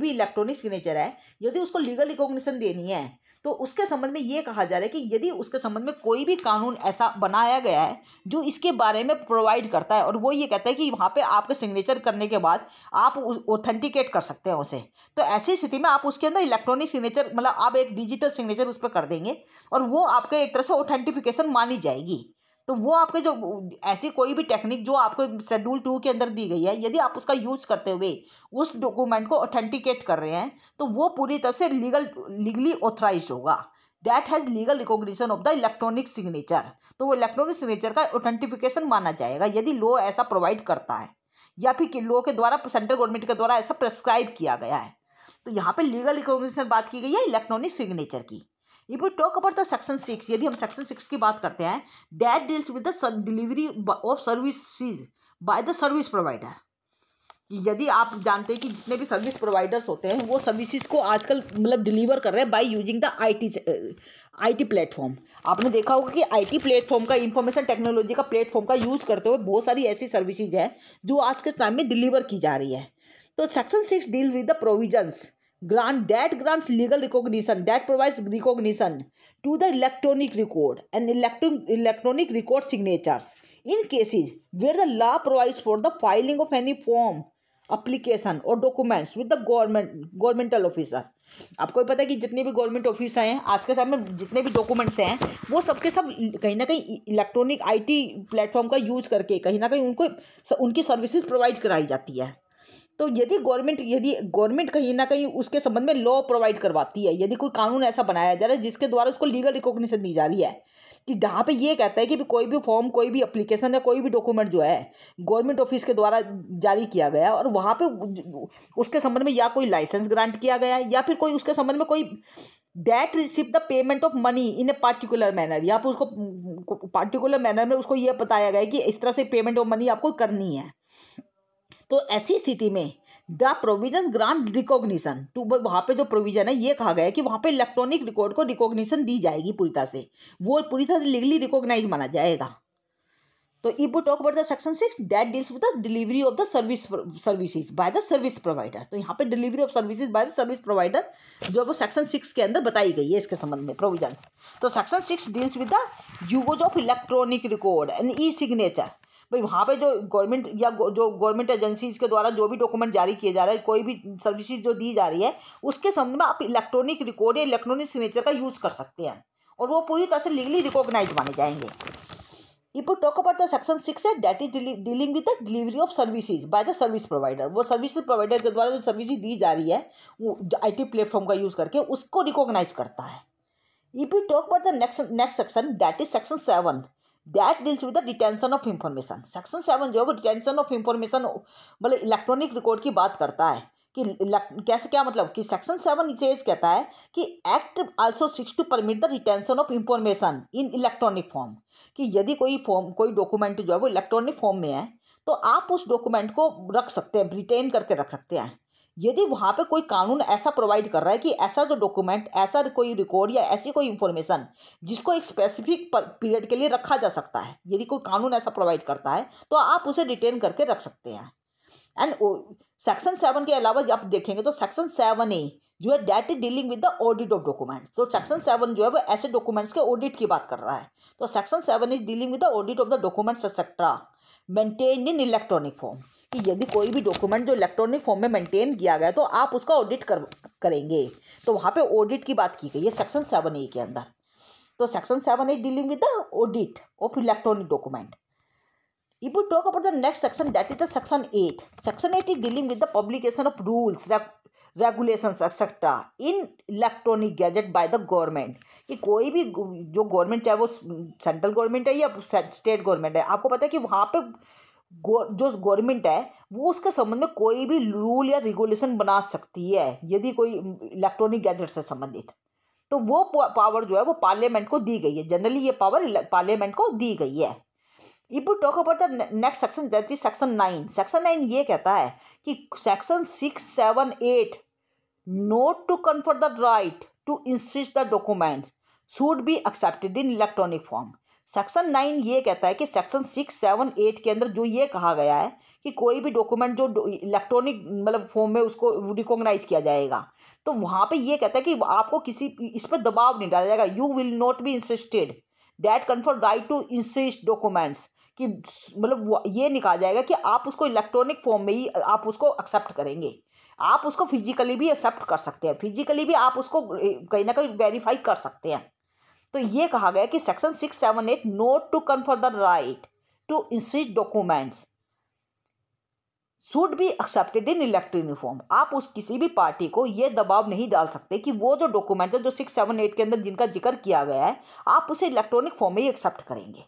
भी electronic signature है, यदि उसको लीगल रिकॉग्निशन देनी है तो उसके संबंध में ये कहा जा रहा है कि यदि उसके संबंध में कोई भी कानून ऐसा बनाया गया है जो इसके बारे में प्रोवाइड करता है, और वो ये कहता है कि वहाँ पे आपके सिग्नेचर करने के बाद आप ऑथेंटिकेट कर सकते हैं उसे, तो ऐसी स्थिति में आप उसके अंदर इलेक्ट्रॉनिक सिग्नेचर मतलब आप एक डिजिटल सिग्नेचर उस पर कर देंगे और वो आपके एक तरह से ऑथेंटिफिकेशन मानी जाएगी। तो वो आपके जो ऐसी कोई भी टेक्निक जो आपको शेड्यूल 2 के अंदर दी गई है, यदि आप उसका यूज करते हुए उस डॉक्यूमेंट को ऑथेंटिकेट कर रहे हैं तो वो पूरी तरह से लीगली ऑथराइज होगा। That has legal recognition of the electronic signature. तो वो इलेक्ट्रॉनिक सिग्नेचर का ऑथेंटिफिकेशन माना जाएगा यदि लॉ ऐसा प्रोवाइड करता है या फिर लॉ के द्वारा सेंट्रल गवर्नमेंट के द्वारा ऐसा प्रेस्क्राइब किया गया है। तो यहाँ पे लीगल रिकॉग्निशन बात की गई है इलेक्ट्रॉनिक सिग्नेचर की। If we talk about the section 6, यदि हम सेक्शन 6 की बात करते हैं, that deals with the delivery of services by the service provider. यदि आप जानते हैं कि जितने भी सर्विस प्रोवाइडर्स होते हैं वो सर्विसेज को आजकल मतलब डिलीवर कर रहे हैं by using the IT platform. आपने देखा होगा कि आईटी प्लेटफॉर्म का, इंफॉर्मेशन टेक्नोलॉजी का प्लेटफॉर्म का यूज करते हुए बहुत सारी ऐसी सर्विसेज है जो आज के टाइम में डिलीवर की जा रही है। तो section 6 deal with the provisions grants legal recognition that provides recognition to the electronic record and electronic record signatures in cases where the law provides for the filing of any form application or documents with the governmental officer। आपको पता है कि जितने भी government office हैं आज के समय में, जितने भी डॉक्यूमेंट्स हैं वो सबके सब कहीं ना कहीं इलेक्ट्रॉनिक आईटी प्लेटफॉर्म का यूज करके कहीं ना कहीं उनको उनकी सर्विसेज प्रोवाइड कराई जाती है। तो यदि गवर्नमेंट कहीं ना कहीं उसके संबंध में लॉ प्रोवाइड करवाती है, यदि कोई कानून ऐसा बनाया जा रहा है जिसके द्वारा उसको लीगल रिकॉग्निशन दी जा रही है, कि जहाँ पे ये कहता है कि कोई भी फॉर्म, कोई भी एप्लीकेशन या कोई भी डॉक्यूमेंट जो है गवर्नमेंट ऑफिस के द्वारा जारी किया गया और वहाँ पे उसके संबंध में या कोई लाइसेंस ग्रांट किया गया है या फिर कोई उसके संबंध में कोई that receive the payment of money in a particular manner, या फिर उसको पार्टिकुलर मैनर में उसको ये बताया गया है कि इस तरह से पेमेंट ऑफ मनी आपको करनी है। तो ऐसी स्थिति में the provisions grant recognition to, वहाँ पे जो प्रोविजन है ये कहा गया है कि वहाँ पे इलेक्ट्रॉनिक रिकॉर्ड को रिकॉग्निशन दी जाएगी पूरी तरह से, वो पूरी तरह से लीगली रिकॉग्नाइज माना जाएगा। तो if we talk about the section 6 that deals with the delivery of the services by the service provider. तो यहाँ पे delivery of services by the service provider जो वो सेक्शन 6 के अंदर बताई गई है इसके संबंध में प्रोविजंस। तो section 6 deals with the use of electronic record and E signature. भाई वहाँ पे जो गवर्नमेंट या जो गवर्नमेंट एजेंसीज के द्वारा जो भी डॉक्यूमेंट जारी किए जा रहे हैं, कोई भी सर्विसेज जो दी जा रही है उसके संबंध में आप इलेक्ट्रॉनिक रिकॉर्ड या इलेक्ट्रॉनिक सिग्नेचर का यूज कर सकते हैं और वो पूरी तरह से लीगली रिकॉग्नाइज माने जाएंगे। If you talk about the section 6 है that is dealing with the delivery of services by the service provider. वो सर्विस प्रोवाइडर के द्वारा जो सर्विसेज दी जा रही है वो आईटी प्लेटफॉर्म का यूज करके उसको रिकॉग्नाइज करता है। If we talk about the next section, that is section 7, that deals with the retention of information. section 7 जो है वो retention of information मतलब इलेक्ट्रॉनिक रिकॉर्ड की बात करता है कि कैसे, क्या मतलब कि सेक्शन 7 चेज कहता है कि act also seeks to permit the retention of information in electronic form, कि यदि कोई डॉक्यूमेंट जो है वो इलेक्ट्रॉनिक फॉर्म में है तो आप उस डॉक्यूमेंट को रख सकते हैं, रिटेन करके रख सकते हैं, यदि वहाँ पे कोई कानून ऐसा प्रोवाइड कर रहा है कि ऐसा जो डॉक्यूमेंट, ऐसा कोई रिकॉर्ड या ऐसी कोई इंफॉर्मेशन जिसको एक स्पेसिफिक पीरियड के लिए रखा जा सकता है, यदि कोई कानून ऐसा प्रोवाइड करता है तो आप उसे रिटेन करके रख सकते हैं। एंड सेक्शन 7 के अलावा आप देखेंगे तो सेक्शन 7A जो है that is dealing with the audit of documents. तो सेक्शन 7 जो है वो ऐसे डॉक्यूमेंट्स के ऑडिट की बात कर रहा है। तो section 7 is dealing with the audit of the documents etcetera maintained in electronic form, कि यदि कोई भी डॉक्यूमेंट जो इलेक्ट्रॉनिक फॉर्म में मेंटेन किया गया तो आप उसका ऑडिट करेंगे, तो वहाँ पे ऑडिट की बात की गई है सेक्शन 7A के अंदर। तो section 7 is dealing with the audit of electronic document. If we talk about the next section, that is the section 8. Section 8 is dealing with the publication of rules, regulations etc. in electronic gadget by the government, कि कोई भी जो government, चाहे वो central government है या state government है, आपको पता है कि वहाँ पे जो गवर्नमेंट है वो उसके संबंध में कोई भी रूल या रेगुलेशन बना सकती है यदि कोई इलेक्ट्रॉनिक गैजेट से संबंधित, तो वो पावर जो है वो पार्लियामेंट को दी गई है। जनरली ये पावर पार्लियामेंट को दी गई है। If we talk about the next section, that is section 9. Section 9 ये कहता है कि section 6, 7, 8 not to confer the right to insist the documents should be accepted in electronic form. Section 9 ये कहता है कि सेक्शन 6, 7, 8 के अंदर जो ये कहा गया है कि कोई भी डॉक्यूमेंट जो इलेक्ट्रॉनिक मतलब फॉर्म में उसको रिकॉग्नाइज किया जाएगा, तो वहाँ पे ये कहता है कि आपको किसी इस पर दबाव नहीं डाला जाएगा। You will not be insisted that confer right to insist documents, कि मतलब ये नहीं कहा जाएगा कि आप उसको इलेक्ट्रॉनिक फॉर्म में ही आप उसको एक्सेप्ट करेंगे, आप उसको फिजिकली भी एक्सेप्ट कर सकते हैं, फिजिकली भी आप उसको कहीं ना कहीं वेरीफाई कर सकते हैं। तो ये कहा गया कि section 6, 7, 8 not to confer the right to insist documents should be accepted in electronic form. आप उस किसी भी पार्टी को ये दबाव नहीं डाल सकते कि वो जो डॉक्यूमेंट है जो 6, 7, 8 के अंदर जिनका जिक्र किया गया है आप उसे इलेक्ट्रॉनिक फॉर्म में ही एक्सेप्ट करेंगे,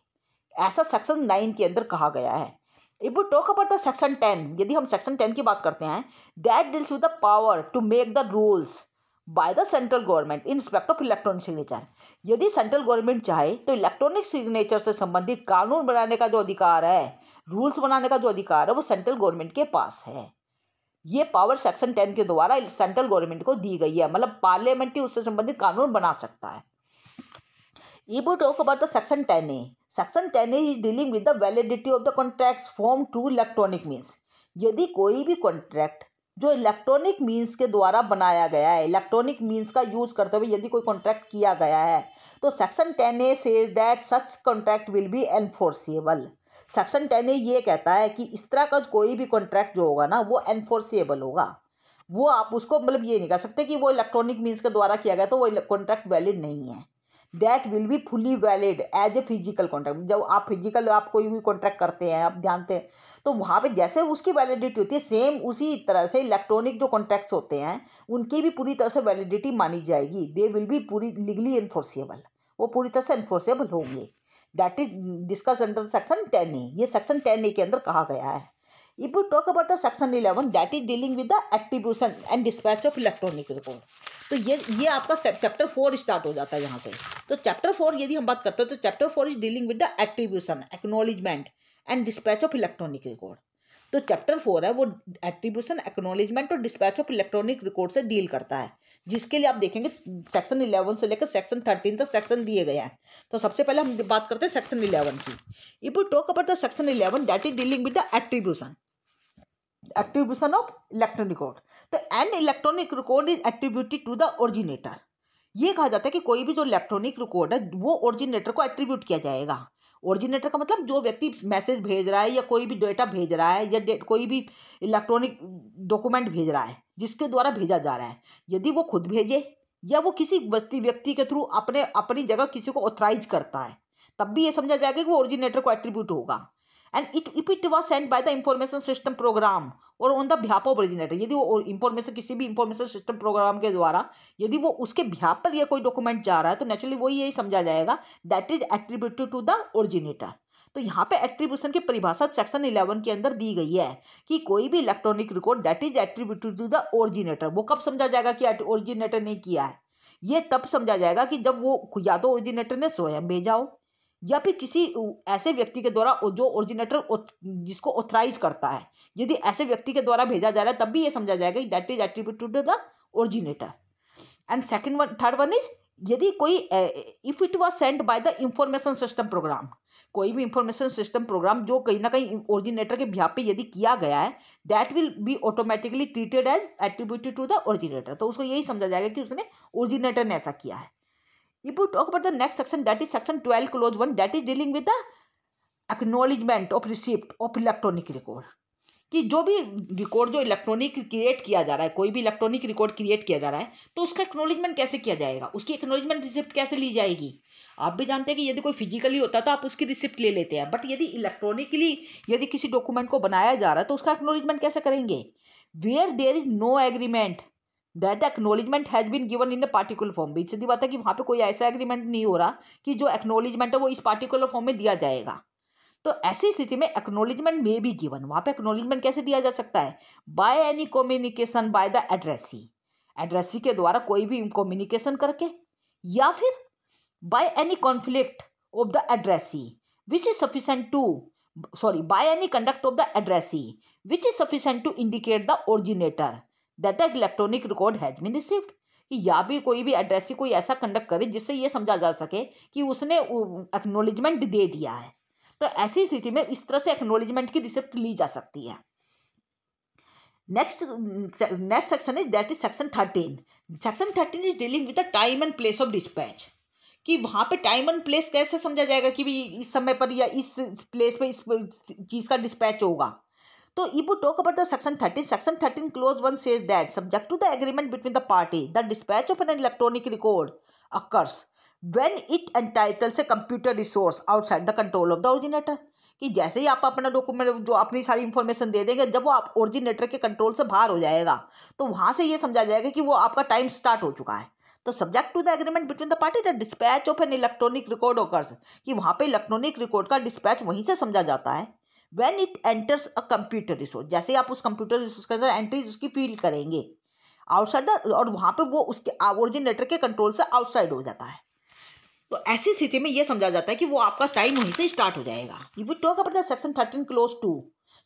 ऐसा सेक्शन 9 के अंदर कहा गया है। If we talk about the section 10, यदि हम सेक्शन 10 की बात करते हैं, that deals with the power to make the rules by the central government in respect of electronic signature. यदि सेंट्रल गवर्नमेंट चाहे तो इलेक्ट्रॉनिक सिग्नेचर से संबंधित कानून बनाने का जो अधिकार है, रूल्स बनाने का जो अधिकार है, वो सेंट्रल गवर्नमेंट के पास है। ये पावर सेक्शन 10 के द्वारा सेंट्रल गवर्नमेंट को दी गई है, मतलब पार्लियामेंट ही उससे संबंधित कानून बना सकता है। If we talk about the section 10A, section 10A is dealing with the validity of the contracts formed through electronic means. यदि कोई भी कॉन्ट्रैक्ट जो इलेक्ट्रॉनिक मीन्स के द्वारा बनाया गया है, इलेक्ट्रॉनिक मीन्स का यूज करते हुए यदि कोई कॉन्ट्रैक्ट किया गया है, तो section 10A says that such contract will be enforceable. Section 10A ये कहता है कि इस तरह का कोई भी कॉन्ट्रैक्ट जो होगा ना वो एनफोर्सेबल होगा, वो आप उसको मतलब ये नहीं कह सकते कि वो इलेक्ट्रॉनिक मीन्स के द्वारा किया गया तो वो कॉन्ट्रैक्ट वैलिड नहीं है। That will be fully valid as a physical contract. जब आप फिजिकल आप कोई भी कॉन्ट्रैक्ट करते हैं, आप जानते हैं, तो वहाँ पे जैसे उसकी वैलिडिटी होती है सेम उसी तरह से इलेक्ट्रॉनिक जो कॉन्ट्रैक्ट्स होते हैं उनकी भी पूरी तरह से वैलिडिटी मानी जाएगी। दे विल बी पूरी लीगली एनफोर्सेबल, वो पूरी तरह से एनफोर्सेबल होंगे। That is discuss under section 10A। ये सेक्शन 10A के अंदर कहा गया है। If we talk about the section 11, that is dealing with the attribution and dispatch of electronic record. तो ये आपका चैप्टर 4 स्टार्ट हो जाता है यहाँ से। तो चैप्टर 4 यदि हम बात करते हैं तो chapter 4 is dealing with the attribution, acknowledgement and dispatch of electronic record. तो चैप्टर 4 है वो एट्रीब्यूशन, एक्नॉलेजमेंट और डिस्पैच ऑफ इलेक्ट्रॉनिक रिकॉर्ड से डील करता है, जिसके लिए आप देखेंगे सेक्शन 11 से लेकर सेक्शन 13 तक सेक्शन दिए गए हैं। तो सबसे पहले हम बात करते हैं सेक्शन 11 की। If we talk about the section 11, that is dealing with the attribution, attribution of electronic record। तो an electronic record is attributed to the originator. ये कहा जाता है कि कोई भी जो इलेक्ट्रॉनिक रिकॉर्ड है वो ओरिजिनेटर को एट्रीब्यूट किया जाएगा। ओरिजिनेटर का मतलब जो व्यक्ति मैसेज भेज रहा है या कोई भी डेटा भेज रहा है या कोई भी इलेक्ट्रॉनिक डॉक्यूमेंट भेज रहा है जिसके द्वारा भेजा जा रहा है, यदि वो खुद भेजे या वो किसी व्यक्ति के थ्रू अपनी जगह किसी को ऑथराइज करता है, तब भी ये समझा जाएगा कि वो ओरिजिनेटर को एट्रीब्यूट होगा। And if it was send by the information system program और on the behalf of originator, यदि वो इंफॉर्मेशन किसी भी इंफॉर्मेशन सिस्टम प्रोग्राम के द्वारा यदि वो उसके बिहाफ पर यह कोई डॉक्यूमेंट जा रहा है, तो नेचुरली वो यही समझा जाएगा that is attributed to the originator. तो यहाँ पे एट्रीब्यूशन की परिभाषा सेक्शन 11 के अंदर दी गई है कि कोई भी electronic record that is attributed to the originator, वो कब समझा जाएगा कि ओरिजिनेटर ने किया है, ये तब समझा जाएगा कि जब वो या तो ओरिजिनेटर ने स्वयं भेजा हो या फिर किसी ऐसे व्यक्ति के द्वारा जो ओरिजिनेटर जिसको ऑथराइज करता है, यदि ऐसे व्यक्ति के द्वारा भेजा जा रहा है तब भी ये समझा जाएगा कि that is attributed to the originator. And third one is यदि कोई if it was send by the information system program, कोई भी इंफॉर्मेशन सिस्टम प्रोग्राम जो कहीं ना कहीं ओरिजिनेटर के बिहाफ पे यदि किया गया है, that will be automatically treated as attributed to the originator, तो उसको यही समझा जाएगा कि उसने ओरिजिनेटर ने ऐसा किया है। If we talk about the next section, that is section 12 clause 1, that is dealing with the acknowledgement of receipt of electronic record, कि जो भी रिकॉर्ड जो इलेक्ट्रॉनिक क्रिएट किया जा रहा है, कोई भी इलेक्ट्रॉनिक रिकॉर्ड क्रिएट किया जा रहा है, तो उसका एक्नॉलेजमेंट कैसे किया जाएगा, उसकी एक्नॉलेजमेंट रिसिप्ट कैसे ली जाएगी। आप भी जानते हैं कि यदि कोई फिजिकली होता तो आप उसकी रिसिप्ट ले लेते हैं, बट यदि इलेक्ट्रॉनिकली यदि किसी डॉक्यूमेंट को बनाया जा रहा है तो उसका एक्नॉलेजमेंट कैसे करेंगे। Where there is no agreement that acknowledgement has been given in a particular form, भी सीधी बात है कि वहाँ पे कोई ऐसा एग्रीमेंट नहीं हो रहा कि जो एक्नॉलेजमेंट है वो इस पार्टिकुलर फॉर्म में दिया जाएगा, तो ऐसी स्थिति में एक्नॉलेजमेंट में भी गिवन, वहाँ पे एक्नॉलेजमेंट कैसे दिया जा सकता है, by any communication by the addressee, addressee के द्वारा कोई भी कम्युनिकेशन करके, या फिर by any conflict of the addressee which is sufficient to by any conduct of the addressee which is sufficient to indicate the originator that the electronic record has been received, कि या भी कोई भी addressee कोई ऐसा conduct करे जिससे ये समझा जा सके कि उसने एक्नॉलेजमेंट दे दिया है, तो ऐसी स्थिति में इस तरह से एक्नॉलेजमेंट की रिसिप्ट ली जा सकती है। Next section is that is section 13। Section 13 is dealing with the time and place of dispatch, कि वहाँ पे टाइम एंड प्लेस कैसे समझा जाएगा कि भी इस समय पर या इस प्लेस पे इस चीज़ का डिस्पैच होगा। तो if we talk about the section 13 clause 1 says that subject to the agreement between the party, the dispatch of an electronic record occurs when it entitles a computer resource outside the control of the originator, कि जैसे ही आप अपना document जो अपनी सारी information दे देंगे, जब वो आप ओरिजिनेटर के कंट्रोल से बाहर हो जाएगा तो वहाँ से ये समझा जाएगा कि वो आपका टाइम स्टार्ट हो चुका है। तो subject to the agreement between the party the dispatch of an electronic record occurs, कि वहाँ पे इलेक्ट्रॉनिक रिकॉर्ड का डिस्पैच वहीं से समझा जाता है when it enters a computer resource, जैसे आप उस कंप्यूटर रिसोर्स के अंदर एंट्री उसकी फील करेंगे आउटसाइड द, और वहाँ पे वो उसके ओरिजिनेटर के कंट्रोल से आउटसाइड हो जाता है, तो ऐसी स्थिति में ये समझा जाता है कि वो आपका टाइम वहीं से स्टार्ट हो जाएगा। If we talk about the section 13 clause 2,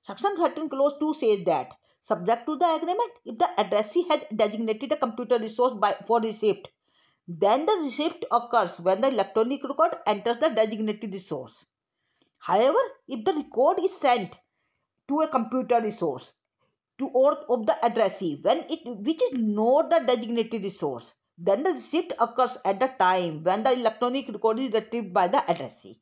section 13 clause 2 says that subject to the agreement, if the addressee has designated a computer resource for receipt, then the receipt occurs when the electronic record enters the designated resource. However, if the record is sent to a computer resource of the addressee which is not the designated resource, then the receipt occurs at the time when the electronic record is retrieved by the addressee.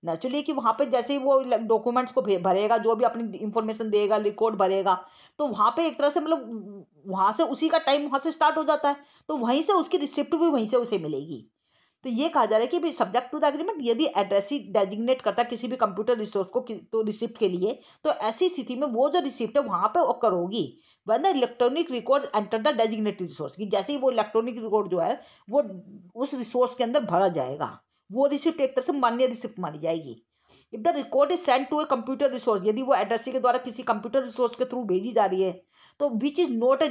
Naturally कि वहाँ पे जैसे ही वो documents को भरेगा, जो भी अपनी इंफॉर्मेशन देगा, रिकॉर्ड भरेगा, तो वहाँ पे एक तरह से मतलब वहाँ से उसी का टाइम वहाँ से स्टार्ट हो जाता है, तो वहीं से उसकी रिसिप्ट भी वहीं से उसे मिलेगी। तो ये कहा जा रहा है कि भी सब्जेक्ट टू द एग्रीमेंट, यदि एड्रेसी डेजिग्नेट करता है किसी भी कंप्यूटर रिसोर्स को तो रिसिप्ट के लिए, तो ऐसी स्थिति में वो जो रिसिप्ट है वहाँ पे ओकर होगी when the electronic record enter the designated resource, कि जैसे ही वो इलेक्ट्रॉनिक रिकॉर्ड जो है वो उस रिसोर्स के अंदर भरा जाएगा, वो रिसिप्ट एक तरह से मान्य रिसिप्ट मानी जाएगी। If the record is send to a computer resource, यदि वो एड्रेसी के द्वारा किसी कंप्यूटर रिसोर्स के थ्रू भेजी जा रही है, तो विच इज नॉट ए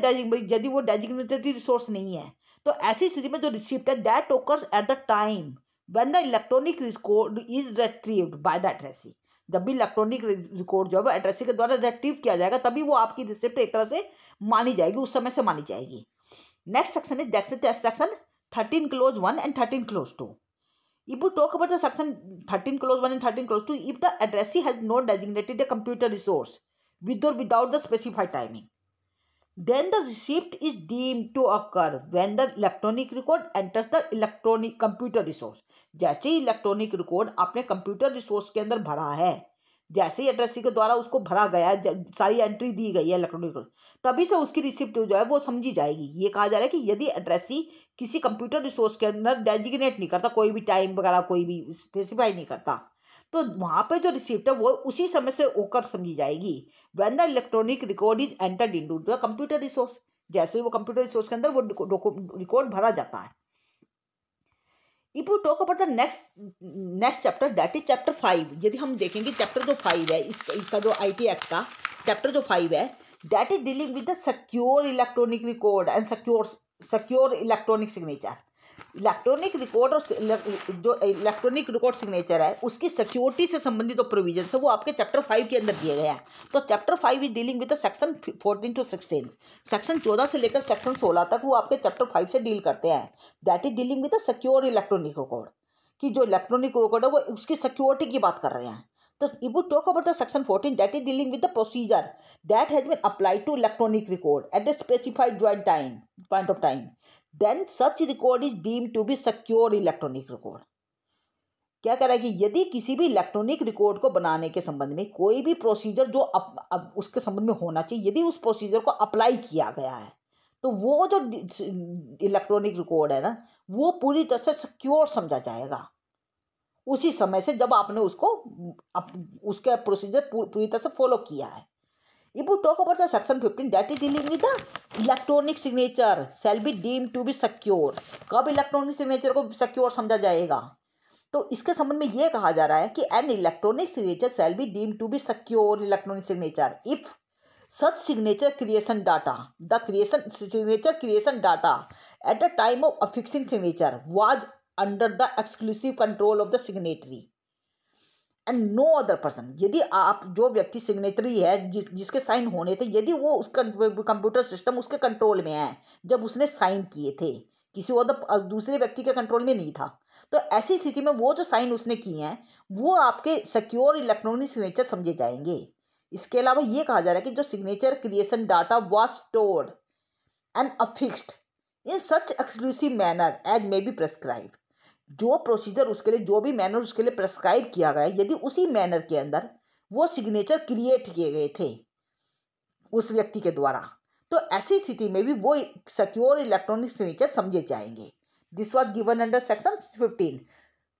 यदि वो डेजिग्नेटेड रिसोर्स नहीं है, तो ऐसी स्थिति में जो रिसिप्ट है that occurs at the time when the electronic record is retrieved bye the addressee, जब भी इलेक्ट्रॉनिक रिकॉर्ड जो है वो एड्रेसी के द्वारा रिट्रीव किया जाएगा, तभी वो आपकी रिसिप्ट एक तरह से मानी जाएगी, उस समय से मानी जाएगी। Next section is section 13 clause 1 and 13 clause 2. If we talk about the section 13 clause 1 and 13 clause 2, if the addressee has not designated a computer resource with or without the specified timing, then the receipt is deemed to occur when the electronic record enters the electronic computer resource. जैसे ही electronic record आपने computer resource के अंदर भरा है, जैसे ही addressee के द्वारा उसको भरा गया, सारी एंट्री दी गई है इलेक्ट्रॉनिक, तभी से उसकी रिसिप्ट जो है वो समझी जाएगी। ये कहा जा रहा है कि यदि एड्रेसी किसी कंप्यूटर रिसोर्स के अंदर डेजिग्नेट नहीं करता, कोई भी टाइम वगैरह कोई भी स्पेसिफाई नहीं करता, तो वहाँ पे जो रिसिप्ट है वो उसी समय से होकर समझी जाएगी। When the electronic record is entered into the computer resource, जैसे वो कंप्यूटर रिसोर्स के अंदर वो रिकॉर्ड भरा जाता है। If you talk about the next chapter, that is chapter 5, यदि हम देखेंगे चैप्टर जो 5 है इसका जो IT एक्ट का चैप्टर जो 5 है, that is dealing with the secure electronic record and secure electronic signature. Electronic record और जो इलेक्ट्रॉनिक रिकॉर्ड सिग्नेचर है उसकी सिक्योरिटी से संबंधित जो प्रोविजन है वो आपके चैप्टर 5 के अंदर दिए गए हैं। तो chapter 5 is dealing with the section 14 to 16, section 14 से लेकर सेक्शन 16 तक वो आपके चैप्टर 5 से डील करते हैं। That is dealing with the secure electronic record, कि जो इलेक्ट्रॉनिक रिकॉर्ड है वो उसकी सिक्योरिटी की बात कर रहे हैं। तो if we talk about the section 14, that is dealing with the procedure that has been applied to electronic record at a specified point of time, then such record is deemed to be secure electronic record। क्या कह रहा है कि यदि किसी भी electronic record को बनाने के संबंध में कोई भी प्रोसीजर जो अब उसके संबंध में होना चाहिए, यदि उस प्रोसीजर को अप्लाई किया गया है तो वो जो इलेक्ट्रॉनिक रिकॉर्ड है ना वो पूरी तरह से सिक्योर समझा जाएगा उसी समय से जब आपने उसको उसका प्रोसीजर पूरी तरह से फॉलो किया है। If you talk about the section 15, that is dealing with the electronic signature shall be deemed to be secure। कब इलेक्ट्रॉनिक सिग्नेचर को सिक्योर समझा जाएगा? तो इसके संबंध में ये कहा जा रहा है कि an electronic signature shall be deemed to be secure electronic signature if such signature creation data, the signature creation data at the time of affixing signature was under the exclusive control of the signatory and no other person। यदि आप जो व्यक्ति signatory है जिसके sign होने थे, यदि वो उसका कंप्यूटर सिस्टम उसके कंट्रोल में है जब उसने साइन किए थे, किसी और दूसरे व्यक्ति के कंट्रोल में नहीं था, तो ऐसी स्थिति में वो जो साइन उसने किए हैं वो आपके सिक्योर इलेक्ट्रॉनिक सिग्नेचर समझे जाएंगे। इसके अलावा ये कहा जा रहा है कि जो signature creation data was stored and affixed in such exclusive manner as may be prescribe, जो प्रोसीजर उसके लिए जो भी मैनर उसके लिए प्रेस्क्राइब किया गया यदि उसी मैनर के अंदर वो सिग्नेचर क्रिएट किए गए थे उस व्यक्ति के द्वारा, तो ऐसी स्थिति में भी वो सिक्योर इलेक्ट्रॉनिक सिग्नेचर समझे जाएंगे। This was given under section 15।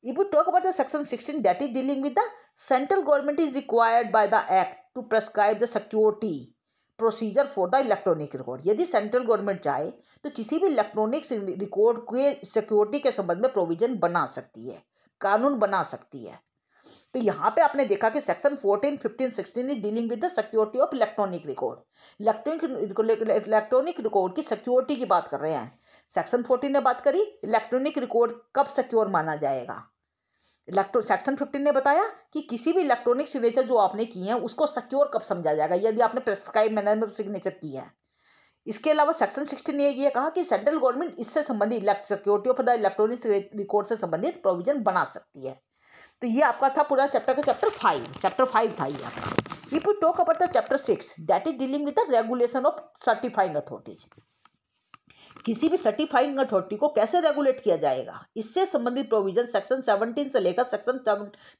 If we talk about the section 16, that is dealing with the central government is required by the act to prescribe the security procedure for the electronic record। यदि central government चाहे तो किसी भी electronic record के security के संबंध में provision बना सकती है, कानून बना सकती है। तो यहाँ पे आपने देखा कि section 14, 15, 16 is dealing with the security of electronic record. Electronic record की सिक्योरिटी की बात कर रहे हैं। सेक्शन 14 ने बात करी इलेक्ट्रॉनिक रिकॉर्ड कब सिक्योर माना जाएगा। सेक्शन 15 ने बताया कि किसी भी इलेक्ट्रॉनिक सिग्नेचर जो आपने किए हैं उसको सिक्योर कब समझा जाएगा, यदि आपने प्रेस्क्राइब मैनर में सिग्नेचर किया है। इसके अलावा सेक्शन 16 ने ये कहा कि सेंट्रल गवर्नमेंट इससे संबंधित security of the electronic record से संबंधित प्रोविजन बना सकती है। तो ये आपका था पूरा चैप्टर का चैप्टर 5 था ये आपका। If you talk about the chapter 6, that is dealing with the regulation of certifying authorities. किसी भी सर्टिफाइंग अथॉरिटी को कैसे रेगुलेट किया जाएगा, इससे संबंधित प्रोविजन सेक्शन 17 से लेकर सेक्शन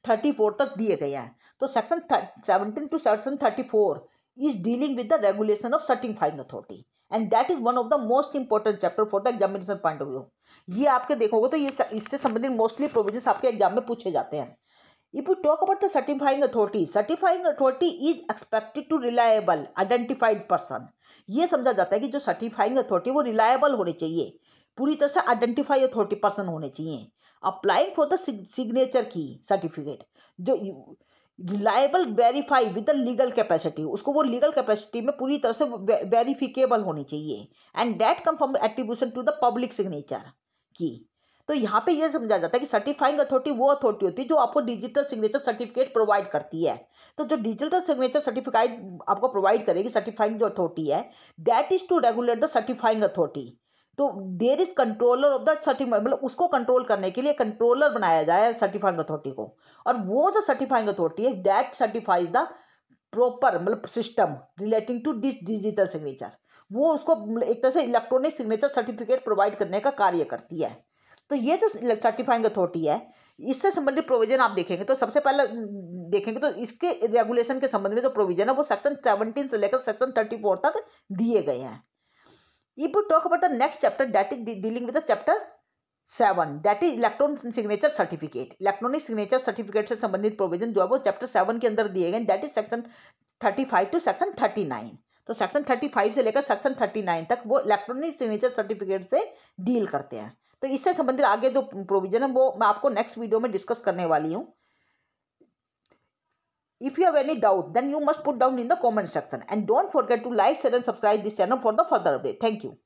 34 तक दिए गए हैं। तो section 17 to section 34 is dealing with the regulation of certifying authority and that is one of the most important chapter for the examination point of view. ये आपके देखोगे तो ये इससे संबंधित मोस्टली प्रोविजन आपके एग्जाम में पूछे जाते हैं। If you talk about the certifying authority is expected to reliable identified person। ये समझा जाता है कि जो सर्टिफाइंग अथॉरिटी वो रिलायबल होनी चाहिए, पूरी तरह से आइडेंटिफाई अथॉरिटी पर्सन होने चाहिए। अप्लाइंग फॉर द सिग्नेचर की सर्टिफिकेट, जो reliable verify with the legal capacity, उसको वो लीगल कैपेसिटी में पूरी तरह से वेरीफिकेबल होनी चाहिए and that come from attribution to the public signature की। तो यहाँ पे ये समझा जाता है कि सर्टिफाइंग अथॉरिटी वो अथॉरिटी होती है जो आपको डिजिटल सिग्नेचर सर्टिफिकेट प्रोवाइड करती है। तो जो डिजिटल सिग्नेचर सर्टिफिकेट आपको प्रोवाइड करेगी सर्टिफाइंग जो अथॉरिटी है, that is to regulate the certifying authority. तो there is controller of the certifying, मतलब उसको कंट्रोल करने के लिए कंट्रोलर बनाया जाए सर्टिफाइंग अथॉरिटी को, और वो जो सर्टिफाइंग अथॉरिटी है दैट सर्टिफाइज द प्रॉपर मतलब system relating to this digital signature, वो उसको एक तरह से इलेक्ट्रॉनिक सिग्नेचर सर्टिफिकेट प्रोवाइड करने का कार्य करती है। तो ये जो सर्टिफाइंग अथॉरिटी है इससे संबंधित प्रोविजन आप देखेंगे तो सबसे पहले देखेंगे तो इसके रेगुलेशन के संबंध में जो प्रोविजन है वो सेक्शन 17 से लेकर सेक्शन 34 तक दिए गए हैं। If you talk about the next chapter that is dealing with the chapter 7 that is electronic signature certificate. Electronic signature certificate से संबंधित प्रोविजन जो है वो चैप्टर 7 के अंदर दिए गए, that is section 35 to section 39। तो सेक्शन 35 से लेकर सेक्शन 39 तक वो इलेक्ट्रॉनिक सिग्नेचर सर्टिफिकेट से डील करते हैं। तो इससे संबंधित आगे जो प्रोविजन है वो मैं आपको नेक्स्ट वीडियो में डिस्कस करने वाली हूँ। If you have any doubt, then you must put down in the comment section, and don't forget to like, share and subscribe this channel for the further update. Thank you.